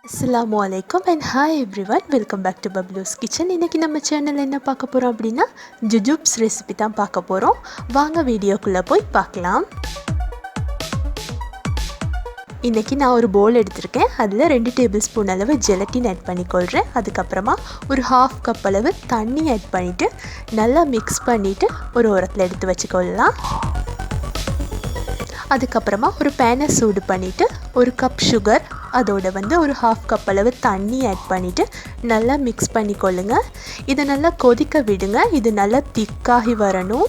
Assalamualaikum and hi everyone, welcome back to Bablu's Kitchen. இன்னைக்கு நம்ம சேனல்ல என்ன பார்க்க போறோம் அப்படினா Jujubes ரெசிபி தான் பார்க்க போறோம். வாங்க வீடியோக்குள்ள போய் பார்க்கலாம். இன்னைக்கு நான் ஒரு bowl எடுத்துர்க்கேன். அதுல 2 டேபிள்ஸ்பூன் அளவு gelatin ஆட் பண்ணிக்கொள்றேன். அதுக்கு அப்புறமா ஒரு 1/2 கப் அளவு தண்ணி ஆட் பண்ணிட்டு நல்லா mix பண்ணிட்டு ஒரு ஓரத்துல எடுத்து வச்சுக்கலாம். அதுக்கு அப்புறமா ஒரு பேனை சூடு பண்ணிட்டு ஒரு கப் sugar அதோட வந்து ஒரு 1/2 கப் அளவு தண்ணி ஆட் பண்ணிட்டு நல்லா mix பண்ணிக்கொள்ளுங்க. இத நல்லா கொதிக்க விடுங்க. இது நல்லா திக்காகி வரணும்.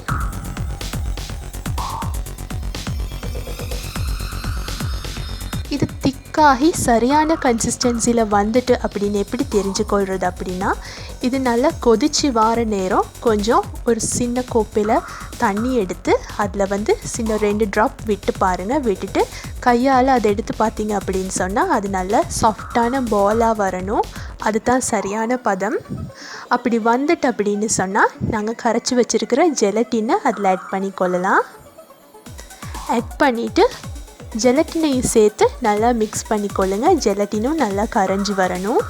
இது திக்காகி சரியான கன்சிஸ்டன்சில வந்துட்டு அப்படினு எப்படி தெரிஞ்சுக்கொள்றது அப்படினா இது நல்லா கொதிச்சி வர நேரம் கொஞ்சம் ஒரு சின்ன கோப்பையில தண்ணி எடுத்து அதுல வந்து சின்ன 2 டிராப் விட்டு பாருங்க. விட்டுட்டு கையால அதை எடுத்து பாத்தீங்க அப்படினு சொன்னா அது நல்ல சாஃப்ட்டான பாலா வரணும். அதுதான் சரியான பதம். அப்படி வந்துட்டு அப்படினு சொன்னா நாங்க கரைச்சு வச்சிருக்கிற ஜெலட்டினை அதுல ஆட் பண்ணிக்கொள்ளலாம். ஆட் பண்ணிட்டு ஜெலட்டினையும் சேர்த்து நல்லா mix பண்ணிக்கொள்ளுங்க. ஜெலட்டினும் நல்லா கரைஞ்சி வரணும்.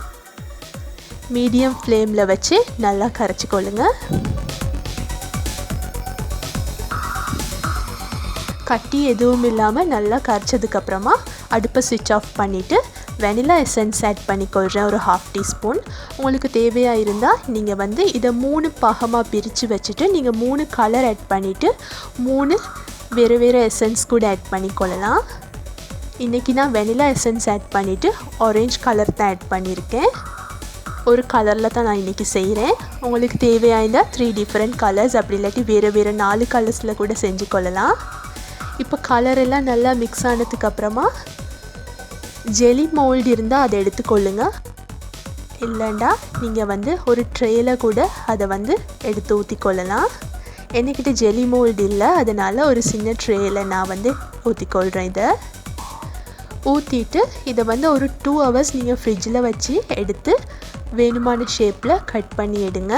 மீடியம் ஃப்ளேம்ல வச்சு நல்லா கரைச்சிக்கொள்ளுங்க. கட்டி எதுவும் இல்லாம நல்லா கரைச்சதுக்கு அப்புறமா அடுப்பை ஸ்விட்ச் ஆஃப் பண்ணிட்டு வெனிலா எசன்ஸ் ஆட் பண்ணிக்கொள்றேன் ஒரு 1/2 டீஸ்பூன். உங்களுக்கு தேவையா இருந்தா நீங்க வந்து இத 3 பாகமா பிரிச்சு வச்சிட்டு நீங்க 3 கலர் ஆட் பண்ணிட்டு 3 வேற எசன்ஸ் கூட ஆட் பண்ணிக்கொள்ளலாம். இன்னைக்கு நான் வெனிலா எசன்ஸ் ஆட் பண்ணிட்டு ஆரஞ்சு கலர் தான் ஆட் பண்ணிருக்கேன். ஒரு கலர்ல தான் நான் இன்னைக்கு செய்றேன். உங்களுக்கு தேவையா இருந்தா 3 டிஃபரண்ட் கலர்ஸ் அப்படி இல்லாட்டி வேற 4 கலர்ஸ்ல கூட செஞ்சு கொள்ளலாம். இப்போ கலர் எல்லாம் நல்லா mix ஆனதுக்கு அப்புறமா ஜெலி மோல்ட் இருந்தா அதை எடுத்துக்கொள்ளுங்க. இல்லண்டா நீங்க வந்து ஒரு ட்ரேல கூட அதை வந்து எடுத்து ஊத்தி கொள்ளலாம். என்கிட்ட ஜெலி மோல்ட் இல்ல, அதனால ஒரு சின்ன ட்ரேல நான் வந்து ஊத்தி கொள்றேன். இத ஊத்திட்டு இத வந்து ஒரு 2 hours நீங்க ஃப்ரிட்ஜ்ல வச்சு எடுத்து வேணுமான ஷேப்ல கட் பண்ணி எடுங்க.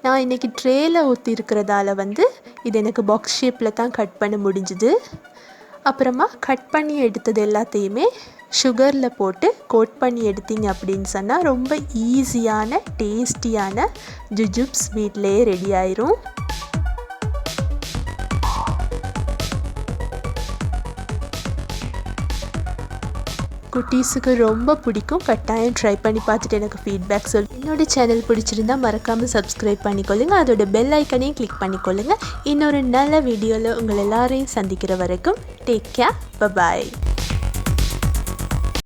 நான் இன்னைக்கு ட்ரேல ஊத்தி இருக்கறதால வந்து இது எனக்கு பாக்ஸ் ஷேப்ல தான் கட் பண்ண முடிஞ்சது. அப்புறமா கட் பண்ணி எடுத்தது எல்லாத்தையுமே சுகர்ல போட்டு கோட் பண்ணி எடுத்தீங்க அப்படினு சொன்னா ரொம்ப ஈஸியான டேஸ்டியான ஜுஜுப்ஸ் வீட்லயே ரெடி ஆயிரும். குட்டீஸ்க்கு ரொம்ப பிடிக்கும். கட்டாயம் ட்ரை பண்ணி பார்த்துட்டு எனக்கு ஃபீட்பேக் சொல்லுங்க. என்னோட சேனல் பிடிச்சிருந்தா மறக்காம சப்ஸ்கிரைப் பண்ணிக்கொள்ளுங்க. அதோட பெல் ஐகானையும் கிளிக் பண்ணிக்கொள்ளுங்க. இன்னொரு நல்ல வீடியோல உங்களை எல்லாரையும் சந்திக்கிற வரைக்கும் டேக் கேர். பை.